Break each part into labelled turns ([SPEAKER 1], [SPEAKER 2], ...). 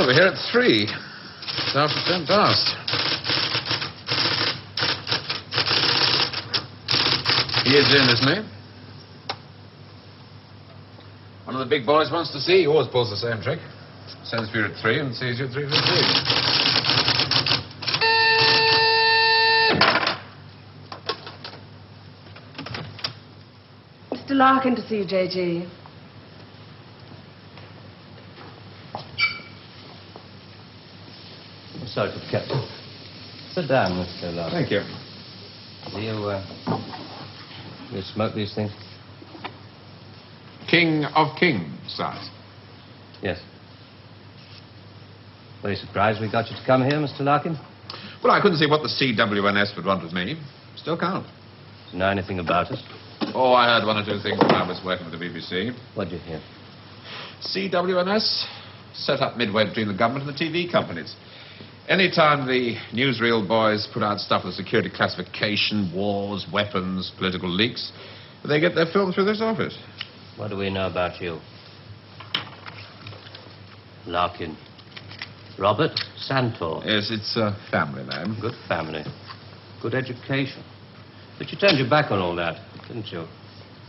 [SPEAKER 1] Well, we're here at 3. It's after 10 past. He is in, isn't he? One of the big boys wants to see. He always pulls the same trick. Sends for you at 3 and sees you at 3:15.
[SPEAKER 2] Mr. Larkin to see you, J.G.
[SPEAKER 3] I'm sorry for the captain. Sit down, Mr. Larkin.
[SPEAKER 1] Thank you.
[SPEAKER 3] Do you smoke these things?
[SPEAKER 1] King of Kings, size.
[SPEAKER 3] Yes. Very surprised we got you to come here, Mr. Larkin.
[SPEAKER 1] Well, I couldn't see what the CWNS would want with me. Still can't.
[SPEAKER 3] Do you know anything about us?
[SPEAKER 1] Oh, I heard 1 or 2 things when I was working with the BBC.
[SPEAKER 3] What'd you hear?
[SPEAKER 1] CWNS set up midway between the government and the TV companies. Any time the newsreel boys put out stuff with security classification, wars, weapons, political leaks, they get their film through this office.
[SPEAKER 3] What do we know about you? Larkin. Robert Santor.
[SPEAKER 1] Yes, it's a family name.
[SPEAKER 3] Good family. Good education. But you turned your back on all that, didn't you?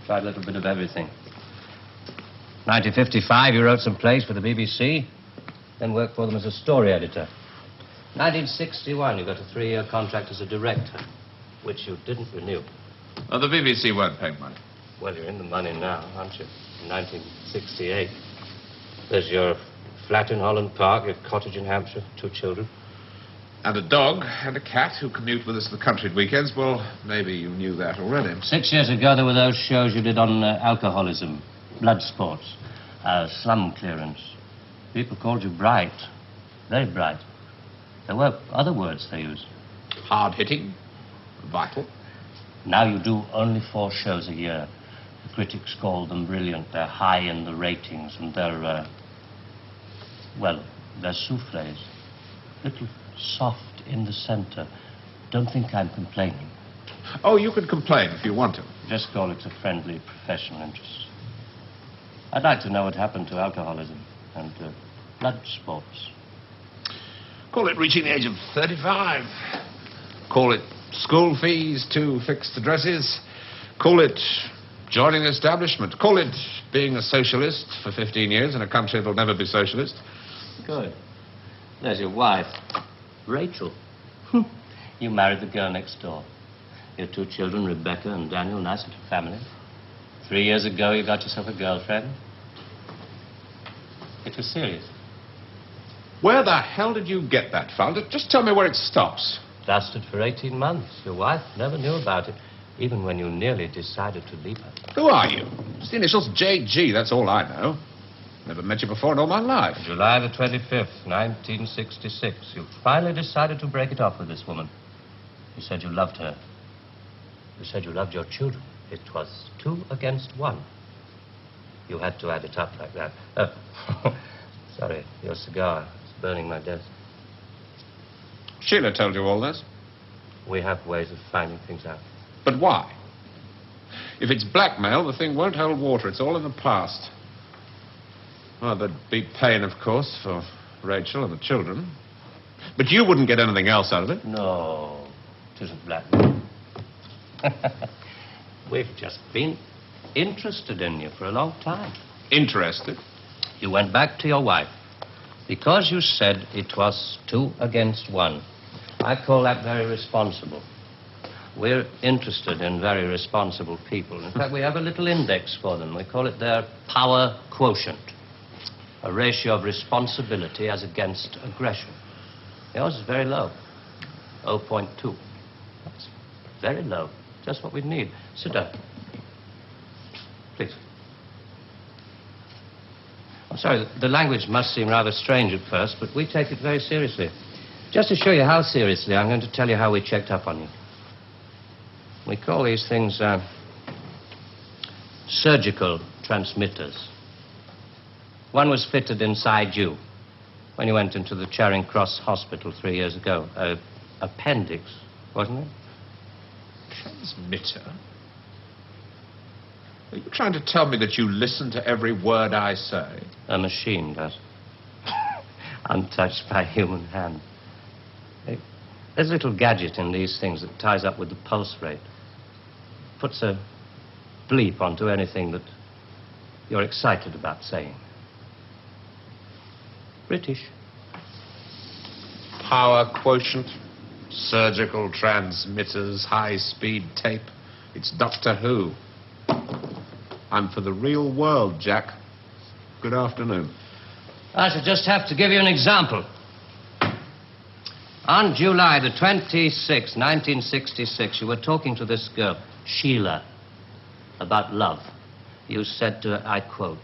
[SPEAKER 3] Tried a little bit of everything. 1955, you wrote some plays for the BBC, then worked for them as a story editor. 1961, you got a 3-year contract as a director, which you didn't renew.
[SPEAKER 1] Oh, the BBC weren't paying money.
[SPEAKER 3] Well, you're in the money now, aren't you? In 1968. There's your flat in Holland Park, your cottage in Hampshire, 2 children.
[SPEAKER 1] And a dog and a cat who commute with us to the country at weekends. Well, maybe you knew that already.
[SPEAKER 3] 6 years ago, there were those shows you did on alcoholism, blood sports, slum clearance. People called you bright. Very bright. There were other words they used.
[SPEAKER 1] Hard-hitting, vital.
[SPEAKER 3] Now you do only 4 shows a year. The critics call them brilliant. They're high in the ratings, and they're, well, they're souffles. Little soft in the center. Don't think I'm complaining.
[SPEAKER 1] Oh, you can complain if you want to.
[SPEAKER 3] Just call it a friendly professional interest. I'd like to know what happened to alcoholism and blood sports.
[SPEAKER 1] Call it reaching the age of 35. Call it school fees, 2 fixed addresses. Call it joining the establishment. Call it being a socialist for 15 years in a country that'll never be socialist.
[SPEAKER 3] Good. There's your wife, Rachel. You married the girl next door. Your 2 children, Rebecca and Daniel, nice little family. 3 years ago, you got yourself a girlfriend. It was serious.
[SPEAKER 1] Where the hell did you get that from? Just tell me where it stops.
[SPEAKER 3] Lasted for 18 months. Your wife never knew about it, even when you nearly decided to leave her.
[SPEAKER 1] Who are you? It's the initials JG, that's all I know. Never met you before in all my life.
[SPEAKER 3] July the 25th, 1966. You finally decided to break it off with this woman. You said you loved her. You said you loved your children. It was 2 against 1. You had to add it up like that. Sorry, your cigar is burning my desk.
[SPEAKER 1] Sheila told you all this?
[SPEAKER 3] We have ways of finding things out.
[SPEAKER 1] But why? If it's blackmail, the thing won't hold water. It's all in the past. Well, there'd be pain, of course, for Rachel and the children. But you wouldn't get anything else out of it.
[SPEAKER 3] No, it isn't blackmail. We've just been interested in you for a long time.
[SPEAKER 1] Interested?
[SPEAKER 3] You went back to your wife because you said it was 2 against 1. I call that very responsible. We're interested in very responsible people. In fact, we have a little index for them. We call it their power quotient. A ratio of responsibility as against aggression. Yours is very low. 0.2. That's very low. Just what we need. Sit down. Please. I'm sorry, the language must seem rather strange at first, but we take it very seriously. Just to show you how seriously, I'm going to tell you how we checked up on you. We call these things surgical transmitters. One was fitted inside you when you went into the Charing Cross Hospital 3 years ago. Appendix, wasn't it?
[SPEAKER 1] Transmitter? Are you trying to tell me that you listen to every word I say?
[SPEAKER 3] A machine does. untouched by human hand. There's a little gadget in these things that ties up with the pulse rate. Puts a bleep onto anything that you're excited about saying. British.
[SPEAKER 1] Power quotient, surgical transmitters, high-speed tape. It's Doctor Who. I'm for the real world, Jack. Good afternoon.
[SPEAKER 3] I shall just have to give you an example. On July the 26th, 1966, you were talking to this girl, Sheila, about love. You said to her, I quote,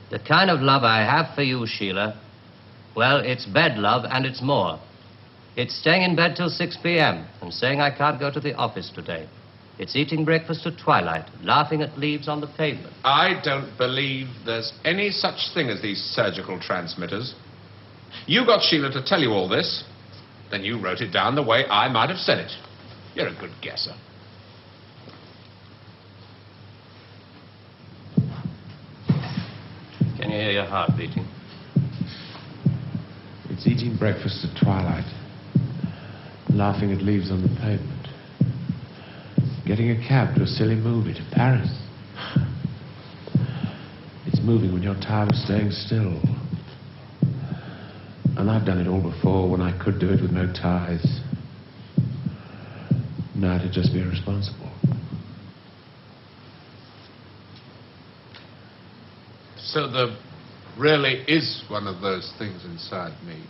[SPEAKER 3] "The kind of love I have for you, Sheila, well, it's bed love and it's more. It's staying in bed till 6 p.m. and saying I can't go to the office today. It's eating breakfast at twilight, laughing at leaves on the pavement."
[SPEAKER 1] I don't believe there's any such thing as these surgical transmitters. You got Sheila to tell you all this. Then you wrote it down the way I might have said it. You're a good guesser.
[SPEAKER 3] Can you hear your heart beating?
[SPEAKER 4] It's eating breakfast at twilight, laughing at leaves on the pavement, getting a cab to a silly movie to Paris. It's moving when you're tired of staying still. And I've done it all before when I could do it with no ties. Now to just be irresponsible.
[SPEAKER 1] So there really is one of those things inside me.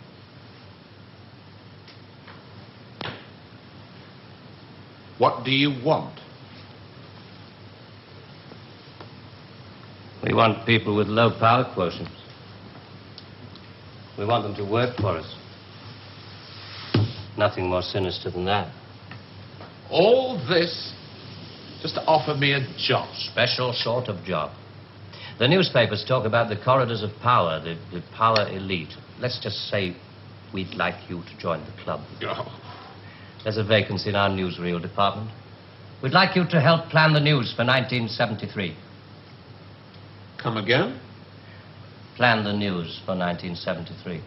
[SPEAKER 1] What do you want?
[SPEAKER 3] We want people with low power quotients. We want them to work for us. Nothing more sinister than that.
[SPEAKER 1] All this just to offer me a job.
[SPEAKER 3] Special sort of job. The newspapers talk about the corridors of power, the power elite. Let's just say we'd like you to join the club.
[SPEAKER 1] Oh.
[SPEAKER 3] There's a vacancy in our newsreel department. We'd like you to help plan the news for 1973.
[SPEAKER 1] Come again?
[SPEAKER 3] Plan the news for 1973.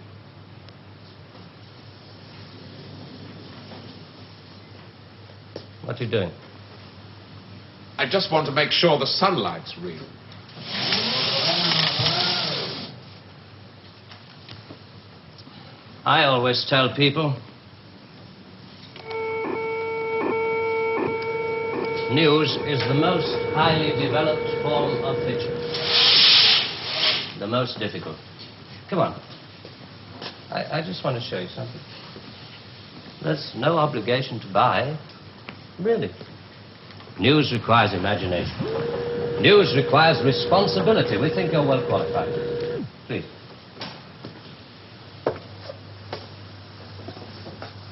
[SPEAKER 3] What are you doing?
[SPEAKER 1] I just want to make sure the sunlight's real.
[SPEAKER 3] I always tell people, news is the most highly developed form of fiction. The most difficult. Come on. I just want to show you something. There's no obligation to buy. Really. News requires imagination. News requires responsibility. We think you're well qualified. Please.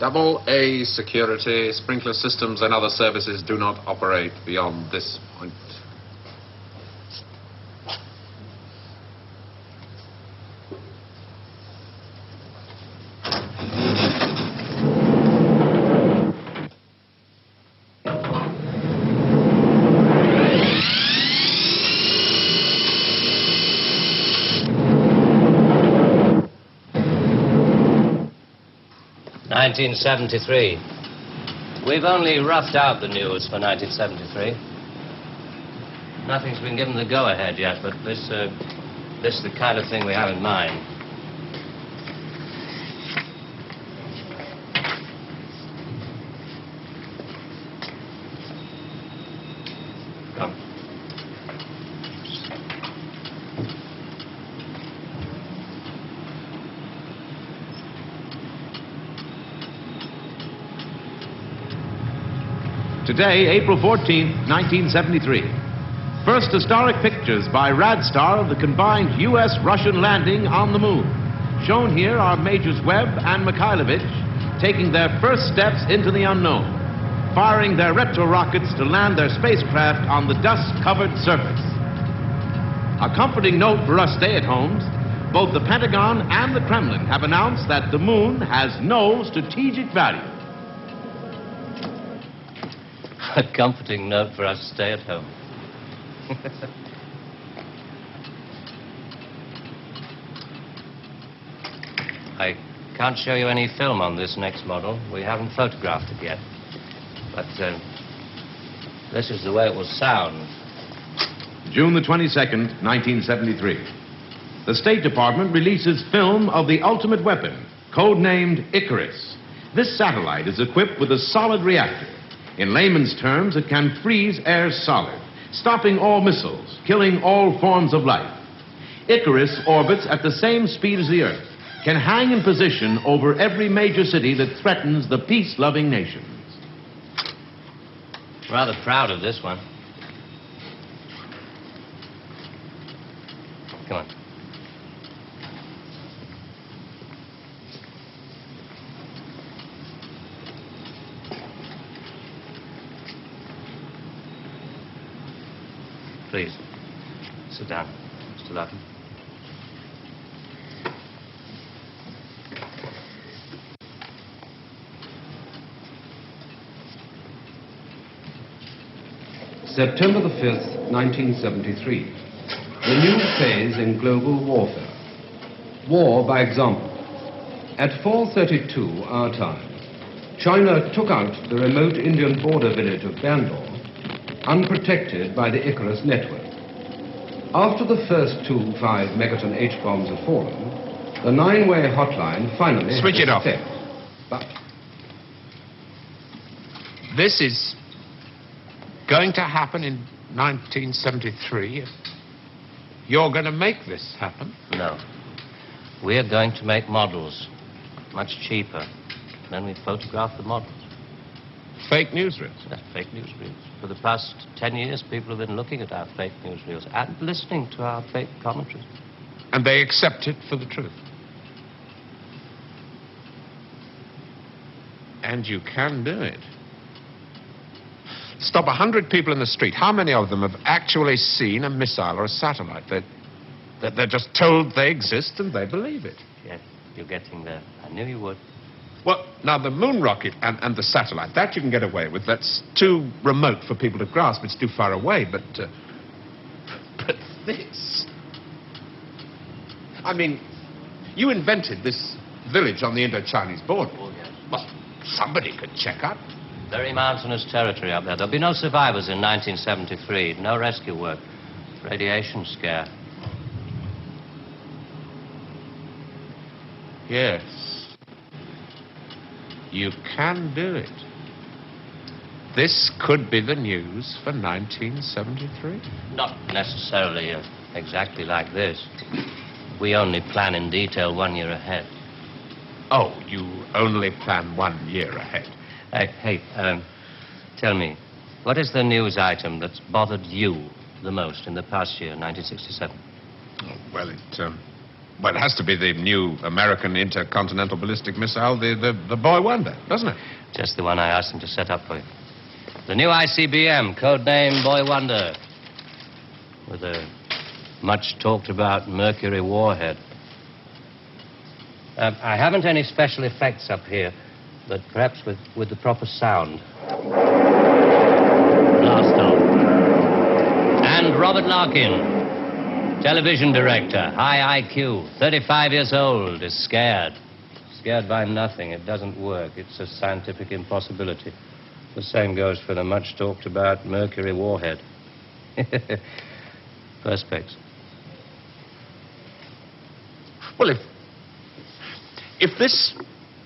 [SPEAKER 1] AA security, sprinkler systems and other services do not operate beyond this point.
[SPEAKER 3] '73. We've only roughed out the news for 1973. Nothing's been given the go-ahead yet, but this is the kind of thing we have in mind. Come.
[SPEAKER 5] Today, April 14th, 1973. First historic pictures by Radstar of the combined U.S.-Russian landing on the moon. Shown here are Majors Webb and Mikhailovich taking their first steps into the unknown, firing their retro-rockets to land their spacecraft on the dust-covered surface. A comforting note for us stay-at-homes, both the Pentagon and the Kremlin have announced that the moon has no strategic value.
[SPEAKER 3] A comforting note for us to stay at home. I can't show you any film on this next model. We haven't photographed it yet. But this is the way it will sound.
[SPEAKER 5] June the 22nd, 1973. The State Department releases film of the ultimate weapon, codenamed Icarus. This satellite is equipped with a solid reactor. In layman's terms, it can freeze air solid, stopping all missiles, killing all forms of life. Icarus orbits at the same speed as the Earth, can hang in position over every major city that threatens the peace-loving nations.
[SPEAKER 3] Rather proud of this one. Come on. Please, sit down, Mr. Larkin.
[SPEAKER 6] September the 5th, 1973. The new phase in global warfare. War by example. At 4:32 our time, China took out the remote Indian border village of Bangalore, unprotected by the Icarus network. After the first 2 5-megaton H-bombs had fallen, the 9-way hotline finally
[SPEAKER 1] Switch it
[SPEAKER 6] had
[SPEAKER 1] off.
[SPEAKER 6] effect. But
[SPEAKER 1] This is going to happen in 1973. You're going to make this happen?
[SPEAKER 3] No. We're going to make models, much cheaper. Then we photograph the models.
[SPEAKER 1] Fake newsreels.
[SPEAKER 3] That's fake newsreels. For the past 10 years, people have been looking at our fake newsreels and listening to our fake commentaries.
[SPEAKER 1] And they accept it for the truth. And you can do it. Stop 100 people in the street. How many of them have actually seen a missile or a satellite? They're just told they exist and they believe it.
[SPEAKER 3] Yes, you're getting there. I knew you would.
[SPEAKER 1] Well, now, the moon rocket and the satellite, that you can get away with. That's too remote for people to grasp. It's too far away. But this... I mean, you invented this village on the Indo-Chinese border.
[SPEAKER 3] Oh, yes.
[SPEAKER 1] Well, somebody could check up.
[SPEAKER 3] Very mountainous territory up there. There'll be no survivors in 1973. No rescue work. Radiation scare.
[SPEAKER 1] Yes. You can do it. This could be the news for 1973.
[SPEAKER 3] Not necessarily exactly like this. We only plan in detail 1 year ahead.
[SPEAKER 1] Oh, you only plan 1 year ahead.
[SPEAKER 3] Hey, tell me, what is the news item that's bothered you the most in the past year, 1967?
[SPEAKER 1] Oh, well, it has to be the new American intercontinental ballistic missile, the Boy Wonder, doesn't it?
[SPEAKER 3] Just the one I asked him to set up for you. The new ICBM, codename Boy Wonder, with a much-talked-about Mercury warhead. I haven't any special effects up here, but perhaps with the proper sound. Blast off. And Robert Larkin, television director, high IQ, 35 years old, is scared. Scared by nothing. It doesn't work. It's a scientific impossibility. The same goes for the much-talked-about Mercury warhead. Perspex.
[SPEAKER 1] Well, if this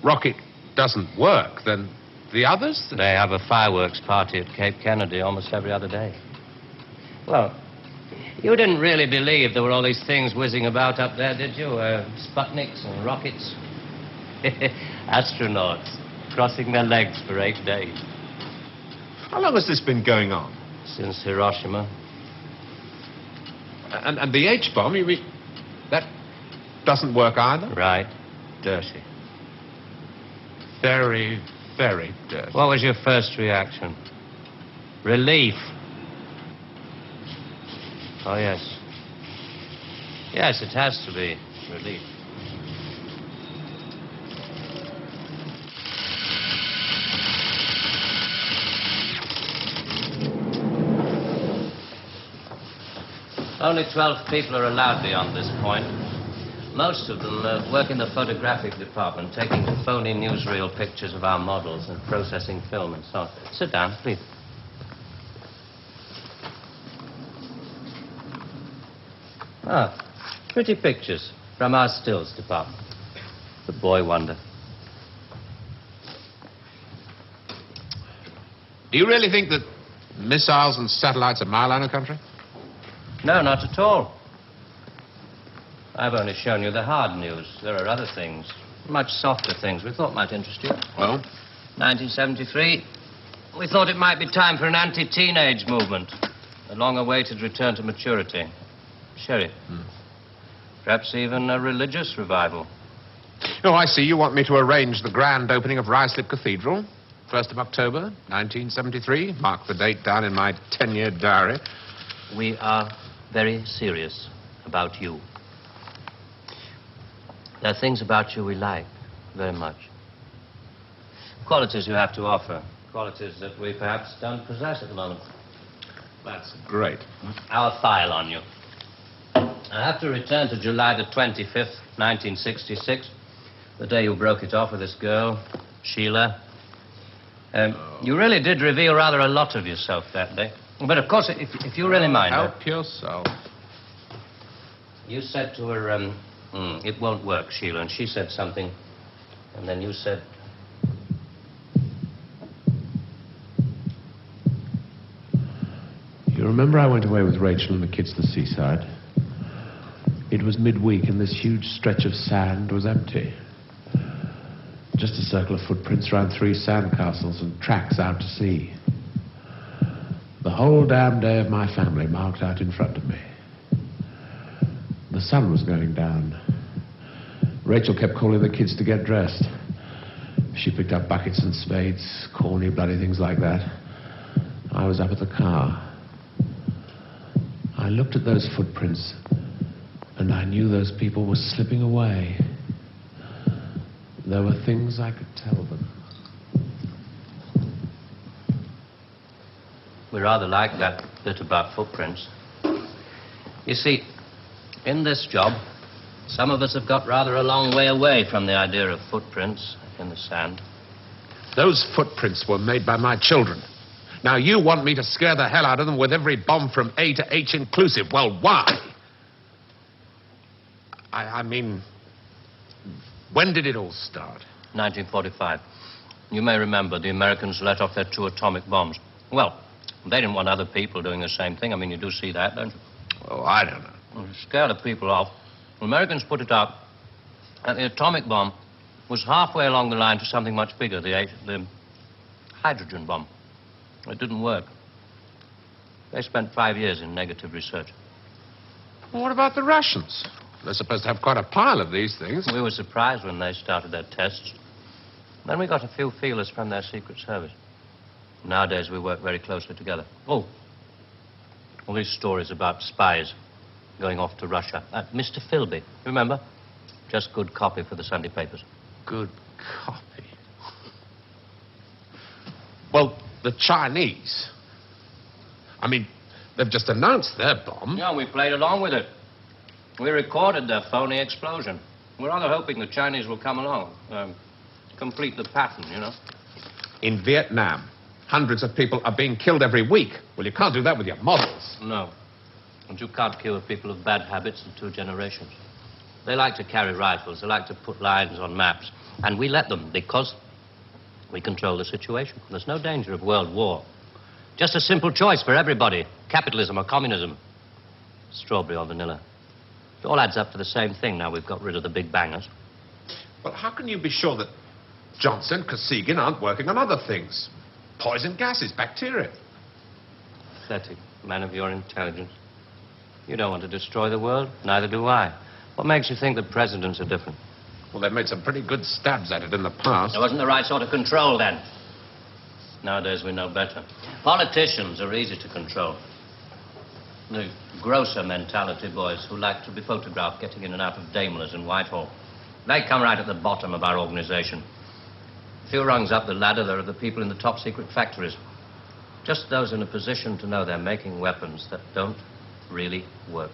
[SPEAKER 1] rocket doesn't work, then the others...
[SPEAKER 3] They have a fireworks party at Cape Kennedy almost every other day. Well, you didn't really believe there were all these things whizzing about up there, did you? Sputniks and rockets. Astronauts crossing their legs for 8 days.
[SPEAKER 1] How long has this been going on?
[SPEAKER 3] Since Hiroshima.
[SPEAKER 1] And the H-bomb, you mean... that doesn't work either?
[SPEAKER 3] Right. Dirty.
[SPEAKER 1] Very, very dirty.
[SPEAKER 3] What was your first reaction? Relief. Oh, yes. Yes, it has to be relief. Only 12 people are allowed beyond this point. Most of them work in the photographic department, taking phony newsreel pictures of our models and processing film and so on. Sit down, please. Ah, pretty pictures from our stills department. The boy wonder.
[SPEAKER 1] Do you really think that missiles and satellites are my line of country?
[SPEAKER 3] No, not at all. I've only shown you the hard news. There are other things, much softer things we thought might interest you.
[SPEAKER 1] Well?
[SPEAKER 3] 1973, we thought it might be time for an anti-teenage movement. A long-awaited return to maturity. Sherry. Perhaps even a religious revival.
[SPEAKER 1] Oh, I see. You want me to arrange the grand opening of Ruislip Cathedral. 1st of October, 1973. Mark the date down in my 10-year diary.
[SPEAKER 3] We are very serious about you. There are things about you we like very much. Qualities you have to offer. Qualities that we perhaps don't possess at the moment.
[SPEAKER 1] That's great.
[SPEAKER 3] Our file on you. I have to return to July the 25th, 1966, the day you broke it off with this girl, Sheila. You really did reveal rather a lot of yourself that day. But, of course, if you really mind...
[SPEAKER 1] Help yourself.
[SPEAKER 3] You said to her, it won't work, Sheila, and she said something, and then you said...
[SPEAKER 4] You remember I went away with Rachel and the kids to the seaside? It was midweek and this huge stretch of sand was empty. Just a circle of footprints around 3 sand castles and tracks out to sea. The whole damn day of my family marked out in front of me. The sun was going down. Rachel kept calling the kids to get dressed. She picked up buckets and spades, corny bloody things like that. I was up at the car. I looked at those footprints and I knew those people were slipping away. There were things I could tell them.
[SPEAKER 3] We rather like that bit about footprints. You see, in this job, some of us have got rather a long way away from the idea of footprints in the sand.
[SPEAKER 1] Those footprints were made by my children. Now, you want me to scare the hell out of them with every bomb from A to H inclusive. Well, why? I mean, when did it all start?
[SPEAKER 3] 1945. You may remember the Americans let off their 2 atomic bombs. Well, they didn't want other people doing the same thing. I mean, you do see that, don't you?
[SPEAKER 1] Oh, I don't know.
[SPEAKER 3] Well, to scare the people off, the Americans put it up, and the atomic bomb was halfway along the line to something much bigger, the hydrogen bomb. It didn't work. They spent 5 years in negative research.
[SPEAKER 1] Well, what about the Russians? They're supposed to have quite a pile of these things.
[SPEAKER 3] We were surprised when they started their tests. Then we got a few feelers from their Secret Service. Nowadays, we work very closely together. Oh, all these stories about spies going off to Russia. Mr. Philby, remember? Just good copy for the Sunday papers.
[SPEAKER 1] Good copy. Well, the Chinese. I mean, they've just announced their bomb.
[SPEAKER 3] Yeah, we played along with it. We recorded their phony explosion. We're rather hoping the Chinese will come along, complete the pattern, you know.
[SPEAKER 1] In Vietnam, hundreds of people are being killed every week. Well, you can't do that with your models.
[SPEAKER 3] No. And you can't kill people of bad habits in 2 generations. They like to carry rifles. They like to put lines on maps. And we let them because we control the situation. There's no danger of world war. Just a simple choice for everybody. Capitalism or communism. Strawberry or vanilla. It all adds up to the same thing now we've got rid of the big bangers.
[SPEAKER 1] Well, how can you be sure that Johnson, Kosygin aren't working on other things? Poison gases, bacteria.
[SPEAKER 3] Pathetic, man of your intelligence. You don't want to destroy the world, neither do I. What makes you think that presidents are different?
[SPEAKER 1] Well, they've made some pretty good stabs at it in the past.
[SPEAKER 3] There wasn't the right sort of control then. Nowadays we know better. Politicians are easy to control. The grosser mentality boys who like to be photographed getting in and out of Daimlers in Whitehall. They come right at the bottom of our organization. A few rungs up the ladder, there are the people in the top secret factories. Just those in a position to know they're making weapons that don't really work.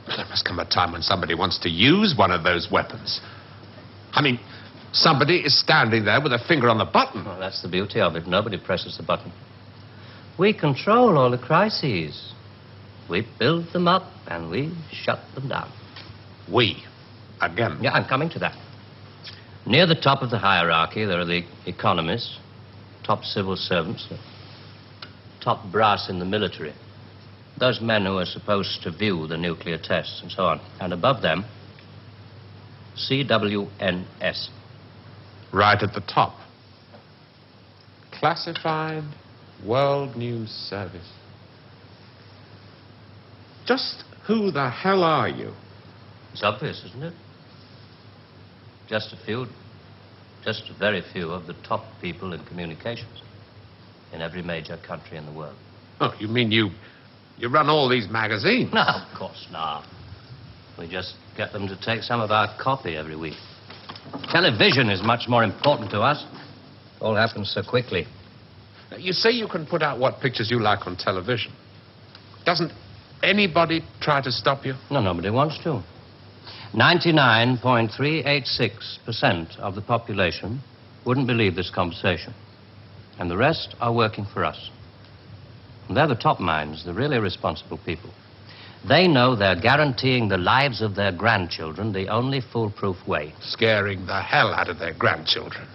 [SPEAKER 1] There must come a time when somebody wants to use one of those weapons. I mean, somebody is standing there with a finger on the button.
[SPEAKER 3] Well, that's the beauty of it. Nobody presses the button. We control all the crises. We build them up and we shut them down.
[SPEAKER 1] We. Again.
[SPEAKER 3] Yeah, I'm coming to that. Near the top of the hierarchy, there are the economists, top civil servants, top brass in the military. Those men who are supposed to view the nuclear tests and so on. And above them, CWNS.
[SPEAKER 1] Right at the top. Classified World News Service. Just who the hell are you?
[SPEAKER 3] It's obvious, isn't it? Just a very few of the top people in communications in every major country in the world.
[SPEAKER 1] Oh, you mean you run all these magazines?
[SPEAKER 3] No, of course not. We just get them to take some of our copy every week. Television is much more important to us. It all happens so quickly.
[SPEAKER 1] You say you can put out what pictures you like on television. Doesn't anybody try to stop you?
[SPEAKER 3] No, nobody wants to. 99.386% of the population wouldn't believe this conversation. And the rest are working for us. And they're the top minds, the really responsible people. They know they're guaranteeing the lives of their grandchildren the only foolproof way.
[SPEAKER 1] Scaring the hell out of their grandchildren.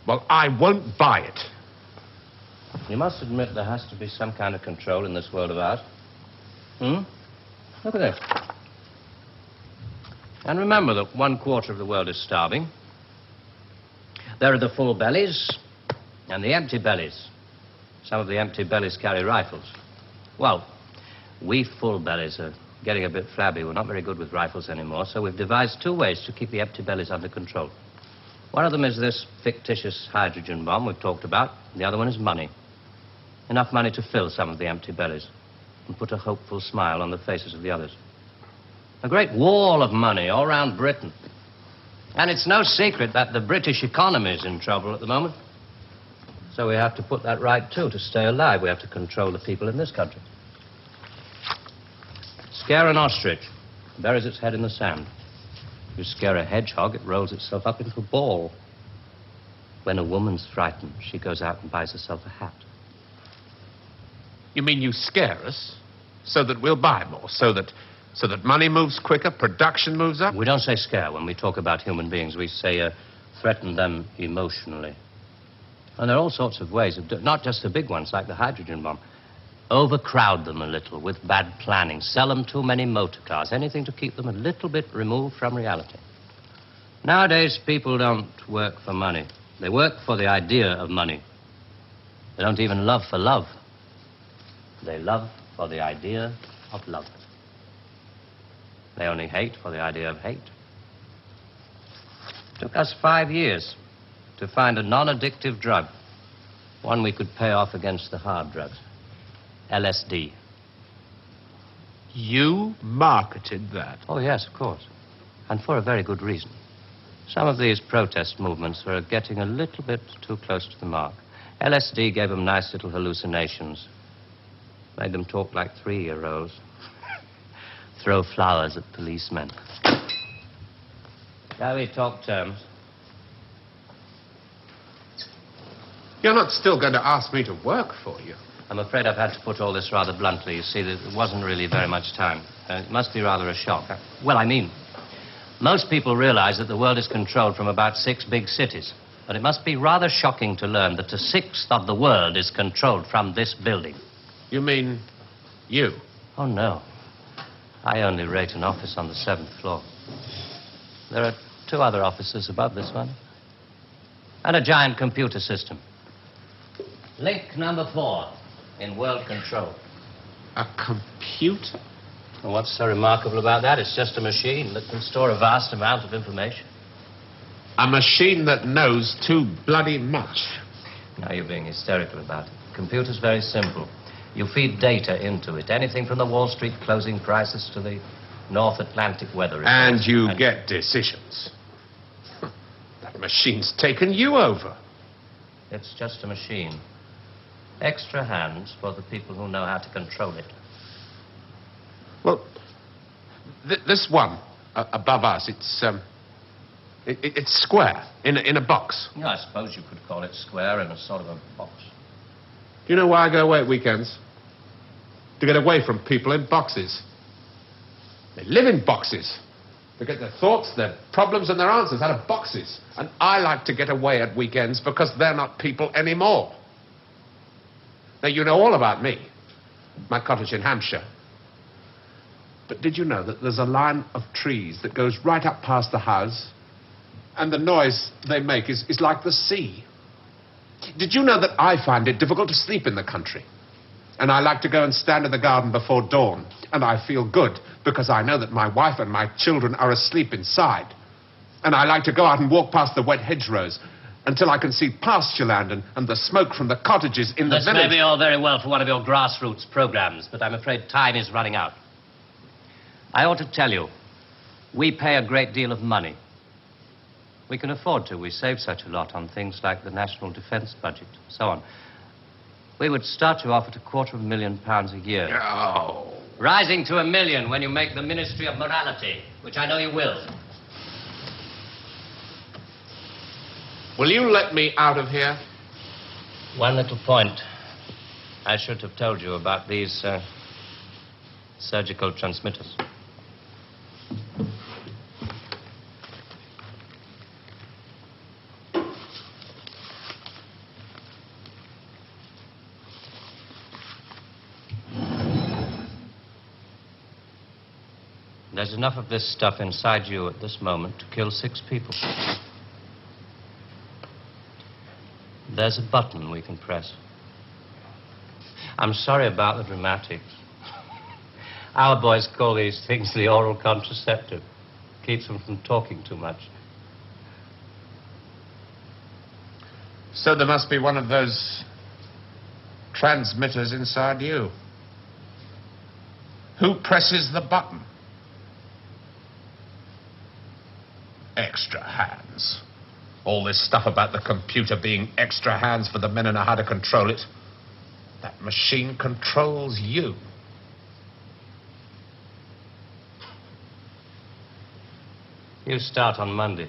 [SPEAKER 1] Well, I won't buy it.
[SPEAKER 3] You must admit there has to be some kind of control in this world of ours. Look at this. And remember that 1/4 of the world is starving. There are the full bellies and the empty bellies. Some of the empty bellies carry rifles. Well, we full bellies are getting a bit flabby. We're not very good with rifles anymore, so we've devised 2 ways to keep the empty bellies under control. One of them is this fictitious hydrogen bomb we've talked about. The other one is money. Enough money to fill some of the empty bellies and put a hopeful smile on the faces of the others. A great wall of money all around Britain. And it's no secret that the British economy is in trouble at the moment. So we have to put that right, too, to stay alive. We have to control the people in this country. Scare an ostrich, buries its head in the sand. You scare a hedgehog, it rolls itself up into a ball. When a woman's frightened, she goes out and buys herself a hat.
[SPEAKER 1] You mean you scare us so that we'll buy more, so that money moves quicker, production moves up?
[SPEAKER 3] We don't say scare when we talk about human beings. We say threaten them emotionally. And there are all sorts of ways of not just the big ones like the hydrogen bomb. Overcrowd them a little with bad planning. Sell them too many motor cars. Anything to keep them a little bit removed from reality. Nowadays, people don't work for money. They work for the idea of money. They don't even love for love. They love for the idea of love. They only hate for the idea of hate. It took us 5 years to find a non-addictive drug, one we could pay off against the hard drugs. LSD.
[SPEAKER 1] You marketed that?
[SPEAKER 3] Oh, yes, of course. And for a very good reason. Some of these protest movements were getting a little bit too close to the mark. LSD gave them nice little hallucinations. Made them talk like 3-year-olds. Throw flowers at policemen. Shall we talk terms?
[SPEAKER 1] You're not still going to ask me to work for you?
[SPEAKER 3] I'm afraid I've had to put all this rather bluntly. You see, there wasn't really very much time. It must be rather a shock. Well, I mean, most people realize that the world is controlled from about 6 big cities. But it must be rather shocking to learn that a 1/6 of the world is controlled from this building.
[SPEAKER 1] You mean you?
[SPEAKER 3] Oh, no. I only rate an office on the 7th floor. There are 2 other offices above this one. And a giant computer system. Link number 4 in world control.
[SPEAKER 1] A computer?
[SPEAKER 3] And what's so remarkable about that? It's just a machine that can store a vast amount of information.
[SPEAKER 1] A machine that knows too bloody much.
[SPEAKER 3] Now you're being hysterical about it. The computer's very simple. You feed data into it. Anything from the Wall Street closing prices to the North Atlantic weather reports.
[SPEAKER 1] And you get decisions. That machine's taken you over.
[SPEAKER 3] It's just a machine. Extra hands for the people who know how to control it.
[SPEAKER 1] Well, This one, above us, it's square, in a box.
[SPEAKER 3] Yeah, I suppose you could call it square in a sort of a box.
[SPEAKER 1] Do you know why I go away at weekends? To get away from people in boxes. They live in boxes. They get their thoughts, their problems, and their answers out of boxes. And I like to get away at weekends because they're not people anymore. Now, you know all about me. My cottage in Hampshire. But did you know that there's a line of trees that goes right up past the house? And the noise they make is like the sea. Did you know that I find it difficult to sleep in the country? And I like to go and stand in the garden before dawn. And I feel good because I know that my wife and my children are asleep inside. And I like to go out and walk past the wet hedgerows until I can see pasture land and the smoke from the cottages in the village.
[SPEAKER 3] This may be all very well for one of your grassroots programs, but I'm afraid time is running out. I ought to tell you, we pay a great deal of money. We can afford to. We save such a lot on things like the national defense budget, so on. We would start you off at £250,000 a year.
[SPEAKER 1] Oh.
[SPEAKER 3] Rising to £1 million when you make the Ministry of Morality, which I know you will.
[SPEAKER 1] Will you let me out of here?
[SPEAKER 3] One little point. I should have told you about these surgical transmitters. There's enough of this stuff inside you at this moment to kill 6 people. There's a button we can press. I'm sorry about the dramatics. Our boys call these things the oral contraceptive. Keeps them from talking too much.
[SPEAKER 1] So there must be one of those transmitters inside you. Who presses the button? Extra hands. All this stuff about the computer being extra hands for the men who know how to control it. That machine controls you.
[SPEAKER 3] You start on Monday.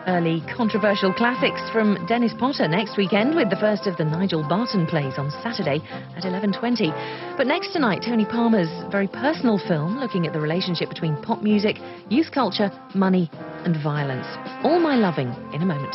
[SPEAKER 7] Early controversial classics from Dennis Potter next weekend with the first of the Nigel Barton plays on Saturday at 11:20. But next tonight, Tony Palmer's very personal film looking at the relationship between pop music, youth culture, money and violence. All My Loving in a moment.